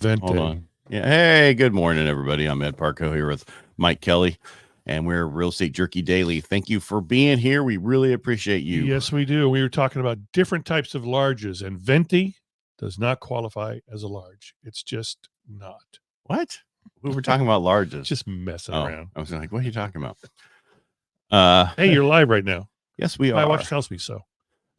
Hold on. Yeah. Hey, good morning, everybody. I'm Ed Parcaut here with Mike Kelly, and we're Real Estate Jerky Daily. Thank you for being here. We really appreciate you. Yes, we do. We were talking about different types of larges, and venti does not qualify as a large. It's just not. What? We were talking about larges. Just messing around. I was like, what are you talking about? Hey, you're live right now. Yes, we are. My watch tells me so.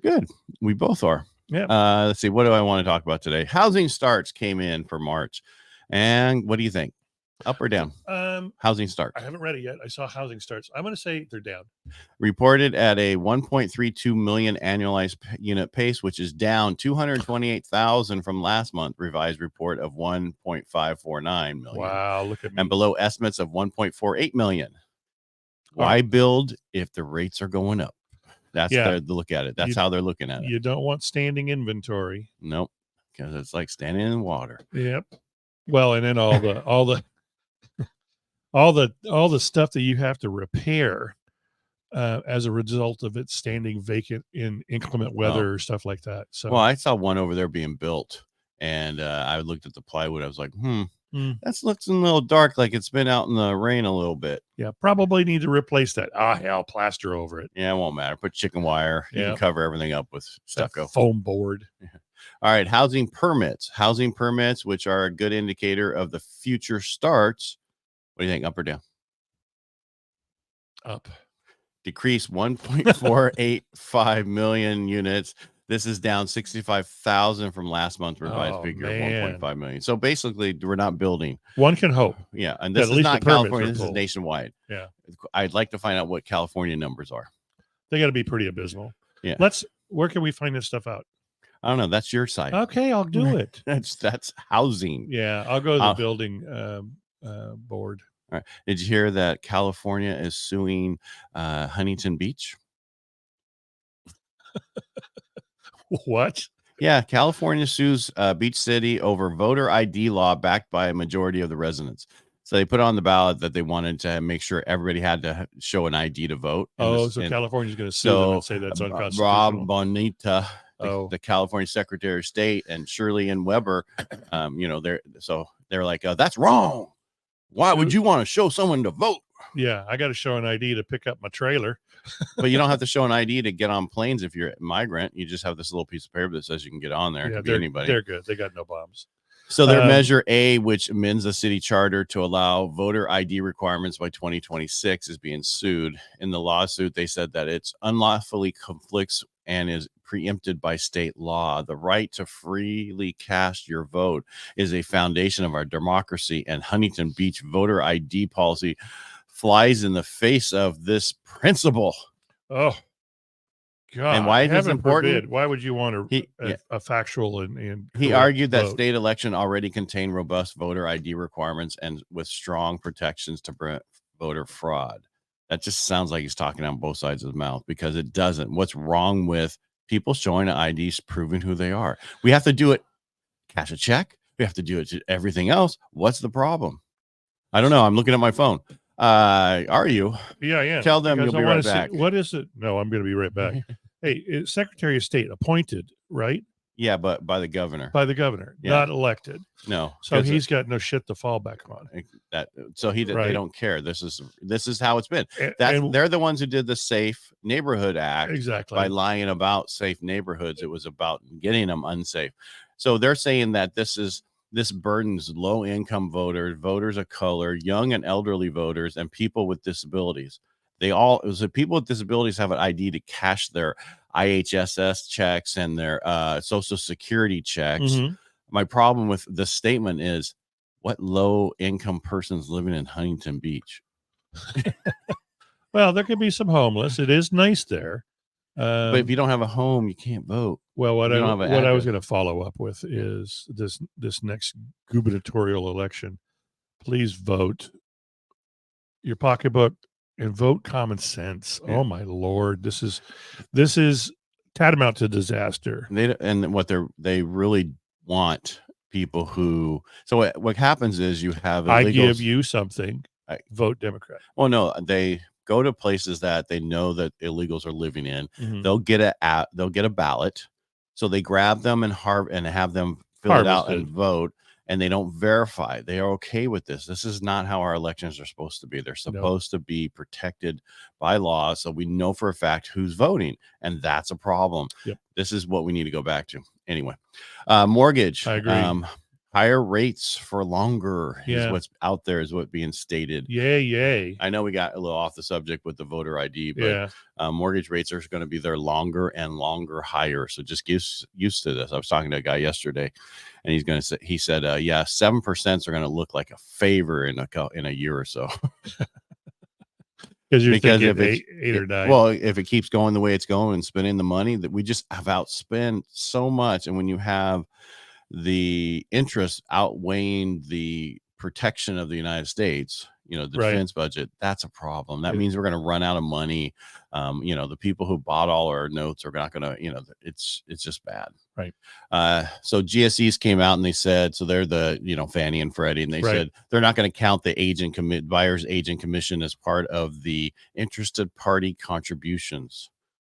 Good. We both are. Yeah. Let's see. What do I want to talk about today? Housing starts came in for March. And what do you think? Up or down? Housing starts. I haven't read it yet. I saw housing starts. I'm going to say they're down. Reported at a 1.32 million annualized unit pace, which is down 228,000 from last month. Revised report of 1.549 million. Wow, look at me. And below estimates of 1.48 million. Why build if the rates are going up? That's their look at it. That's how they're looking at it. You don't want standing inventory. Nope, because it's like standing in water. Yep. Well, and then all the stuff that you have to repair as a result of it standing vacant in inclement weather or stuff like that. So, well, I saw one over there being built, and I looked at the plywood. I was like, that looks a little dark, like it's been out in the rain a little bit. Yeah, probably need to replace that. Hell, plaster over it. Yeah, it won't matter. Put chicken wire. You can cover everything up with stucco. Foam board. Yeah. All right, housing permits. Housing permits, which are a good indicator of the future starts. What do you think, up or down? Up. Decreased 1.485 million units. This is down 65,000 from last month's revised figure of 1.5 million. So basically, we're not building. One can hope. Yeah, and this is not California. This is nationwide. Yeah. I'd like to find out what California numbers are. They got to be pretty abysmal. Yeah. Where can we find this stuff out? I don't know. That's your site. Okay, I'll do it. That's housing. Yeah, I'll go to the building board. All right. Did you hear that California is suing Huntington Beach? What? Yeah, California sues Beach City over voter ID law backed by a majority of the residents. So they put on the ballot that they wanted to make sure everybody had to show an ID to vote. So California's going to sue them and say that's unconstitutional. Rob Bonita, the California Secretary of State, and Shirley and Weber, they're like, that's wrong. Why would you want to show someone to vote? Yeah, I got to show an ID to pick up my trailer. But you don't have to show an ID to get on planes if you're a migrant. You just have this little piece of paper that says you can get on there. Yeah, anybody. They're good. They got no bombs. So their Measure A, which amends the city charter to allow voter ID requirements by 2026, is being sued. In the lawsuit, they said that it's unlawfully conflicts and is preempted by state law. The right to freely cast your vote is a foundation of our democracy, and Huntington Beach voter ID policy flies in the face of this principle. Oh, God. And why is this important? Forbid, why would you want a factual and he argued that state election already contain robust voter ID requirements and with strong protections to prevent voter fraud. That just sounds like he's talking on both sides of the mouth, because it doesn't. What's wrong with people showing IDs proving who they are? We have to do it, cash a check. We have to do it to everything else. What's the problem? I don't know. I'm looking at my phone. Are you? Yeah, I am. Tell them you'll be right back. What is it? No, I'm going to be right back. Hey, Secretary of State appointed, right? Yeah, but by the governor. By the governor, not elected. No. So he's got no shit to fall back on. They don't care. This is how it's been. They're the ones who did the Safe Neighborhood Act. Exactly. By lying about safe neighborhoods. It was about getting them unsafe. So they're saying that this burdens low-income voters of color, young and elderly voters, and people with disabilities. People with disabilities have an ID to cash their IHSS checks and their Social Security checks. Mm-hmm. My problem with this statement is, what low-income person's living in Huntington Beach? Well, there could be some homeless. It is nice there. But if you don't have a home, you can't vote. Well, what I was going to follow up with is this next gubernatorial election. Please vote your pocketbook and vote common sense. Yeah. Oh my Lord, this is tantamount to disaster. They really want people who. So what happens is you have illegals. I give you something. Vote Democrat. Well, no, they go to places that they know that illegals are living in. Mm-hmm. They'll get a ballot. So they grab them and have them fill it out and vote. and they don't verify. They are okay with this. This is not how our elections are supposed to be. They're supposed to be protected by law, so we know for a fact who's voting, and that's a problem. Yep. This is what we need to go back to. Anyway, mortgage. I agree. Higher rates for longer is Yeah. what's out there, is what being stated. Yay. I know we got a little off the subject with the voter ID, but Yeah. mortgage rates are going to be there longer and longer higher. So just get used to this. I was talking to a guy yesterday, and he said, yeah, 7% are going to look like a favor in a year or so. Because if eight or nine. Well, if it keeps going the way it's going and spending the money, that we just have outspent so much. And when you have the interest outweighing the protection of the United States, the defense budget, that's a problem. That means we're going to run out of money. The people who bought all our notes are not going to, it's just bad. Right. So GSEs came out and they said, so they're the, Fannie and Freddie, and they said they're not going to count the buyer's agent commission as part of the interested party contributions,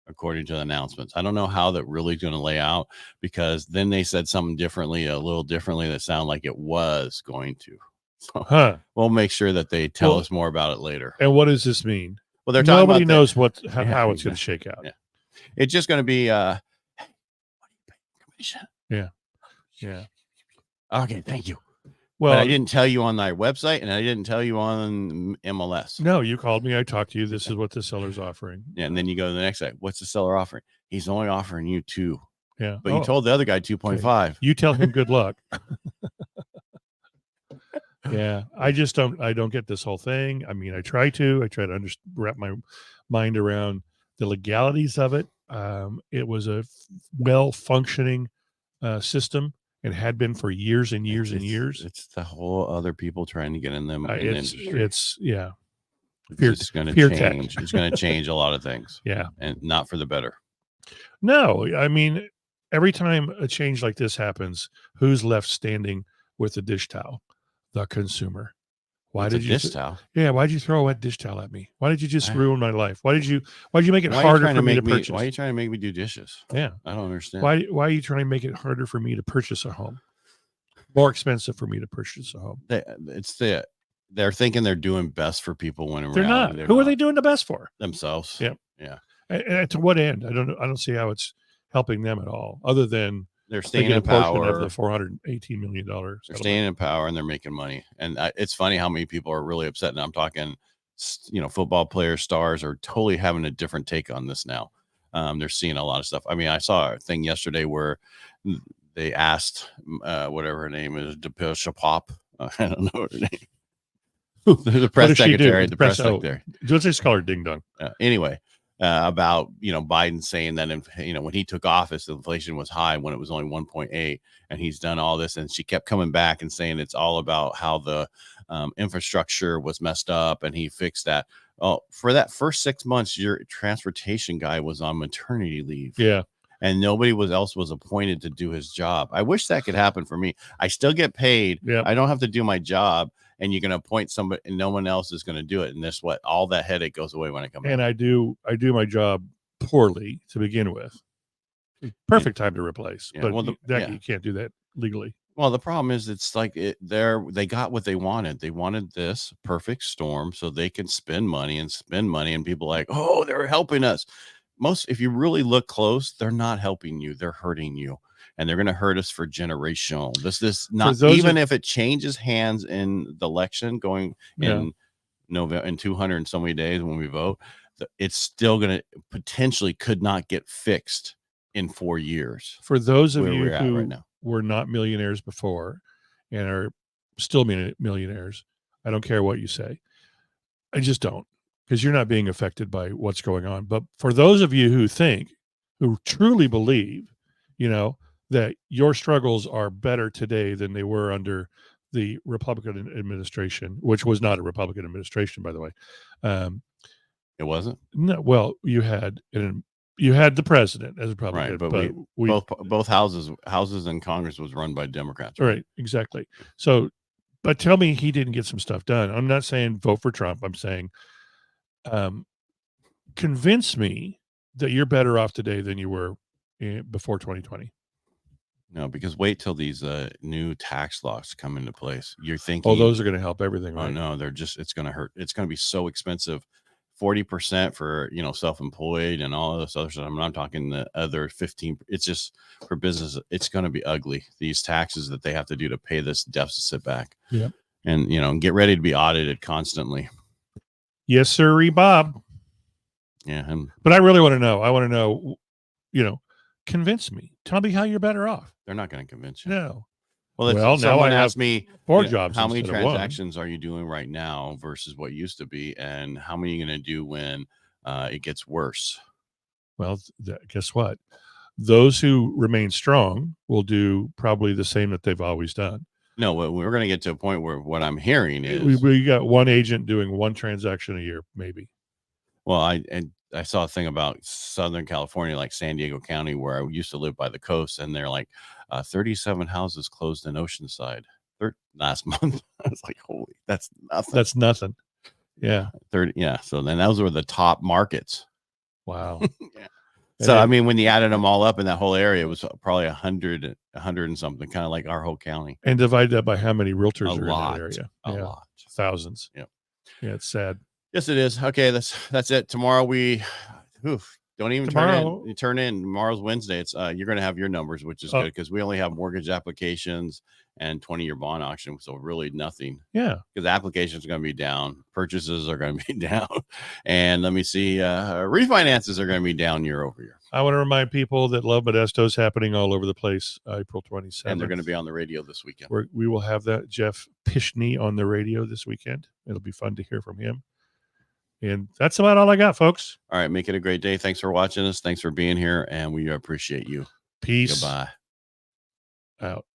according to the announcements. I don't know how that really is going to lay out, because then they said something a little differently that sounded like it was going to. So we'll make sure that they tell us more about it later. And what does this mean? Well, they're talking nobody about knows how it's going to shake out. Yeah. It's just going to be hey, what are you paying commission? Yeah. Okay, thank you. Well, but I didn't tell you on their website, and I didn't tell you on MLS. No, you called me. I talked to you. This is what the seller's offering. Yeah, and then you go to the next site. What's the seller offering? He's only offering you 2. Yeah. But you told the other guy 2.5. Okay. You tell him good luck. Yeah. I don't get this whole thing. I mean, I try to wrap my mind around the legalities of it. It was a well-functioning system. It had been for years and years and years. It's the whole other people trying to get in them. It's going to change. It's going to change a lot of things. Yeah. And not for the better. No, I mean, every time a change like this happens, who's left standing with the dish towel? The consumer. Why did you dish towel? Yeah, why did you throw a wet dish towel at me? Why did you just ruin my life? Why did you make it harder for me to purchase? Why are you trying to make me do dishes? Yeah. I don't understand. Why are you trying to make it harder for me to purchase a home? More expensive for me to purchase a home. They're thinking they're doing best for people when in they're reality, not. Who are they doing the best for? Themselves. Yeah. Yeah. And to what end? I don't see how it's helping them at all, other than they're staying in power of the $418 million. They're staying in power and they're making money. And it's funny how many people are really upset. And I'm talking, football players, stars are totally having a different take on this now. They're seeing a lot of stuff. I mean, I saw a thing yesterday where they asked whatever her name is, Shapop. I don't know her name. The press secretary. The press secretary. Just call her Ding Dong. Anyway. About Biden saying that when he took office, the inflation was high when it was only 1.8, and he's done all this, and she kept coming back and saying it's all about how the infrastructure was messed up, and he fixed that. Oh, for that first 6 months, your transportation guy was on maternity leave. Yeah. And nobody else was appointed to do his job. I wish that could happen for me. I still get paid. Yep. I don't have to do my job. And you're going to appoint somebody and no one else is going to do it. And all that headache goes away when I come in. And I do my job poorly to begin with. Perfect time to replace. Yeah. But Well, you can't do that legally. Well, the problem is it's like they got what they wanted. They wanted this perfect storm so they can spend money, and people are like, oh, they're helping us. If you really look close, they're not helping you. They're hurting you. And they're going to hurt us for generational. This not even if it changes hands in the election going in November, in 200 and so many days when we vote, it's still going to potentially could not get fixed in 4 years. For those of you who were not millionaires before and are still millionaires, I don't care what you say. I just don't, because you're not being affected by what's going on. But for those of you who truly believe, that your struggles are better today than they were under the Republican administration, which was not a Republican administration, by the way. It wasn't? No. Well, you had the president as a Republican, right? But both houses in Congress was run by Democrats. Right, exactly. So, but tell me he didn't get some stuff done. I'm not saying vote for Trump. I'm saying, convince me that you're better off today than you were before 2020. No, because wait till these new tax laws come into place. You're thinking, Oh, those are going to help everything, oh right? no, it's going to hurt. It's going to be so expensive. 40% for, self-employed and all of this other stuff. I'm talking the other 15. It's just for business. It's going to be ugly. These taxes that they have to do to pay this deficit back. Yeah. And, get ready to be audited constantly. Yes, sir, Bob. Yeah. But I really want to know. I want to know, convince me. Tell me how you're better off. They're not going to convince you. No. Well, now I asked have me 4 jobs. How many instead of 1. transactions are you doing right now versus what used to be, and how many are you going to do when it gets worse? Well, guess what? Those who remain strong will do probably the same that they've always done. No, we're going to get to a point where what I'm hearing is we got one agent doing 1 transaction a year, maybe. Well, I saw a thing about Southern California, like San Diego County, where I used to live by the coast, and they're like 37 houses closed in Oceanside last month. I was like, holy, that's nothing. That's nothing. Yeah. 30. Yeah. So then those were the top markets. Wow. Yeah. So, I mean, when you added them all up in that whole area, it was probably 100 and something, kind of like our whole county. And divide that by how many realtors are in that area. A lot. Thousands. Yep. Yeah, it's sad. Yes, it is. Okay, that's it. Tomorrow don't even turn in. Tomorrow's Wednesday. It's you're going to have your numbers, which is good because we only have mortgage applications and 20-year bond auction, so really nothing. Yeah, because applications are going to be down, purchases are going to be down, and let me see, refinances are going to be down year over year. I want to remind people that Love Modesto is happening all over the place. April 27th, and they're going to be on the radio this weekend. We will have that Jeff Pishney on the radio this weekend. It'll be fun to hear from him. And that's about all I got, folks. All right. Make it a great day. Thanks for watching us. Thanks for being here. And we appreciate you. Peace. Goodbye. Out.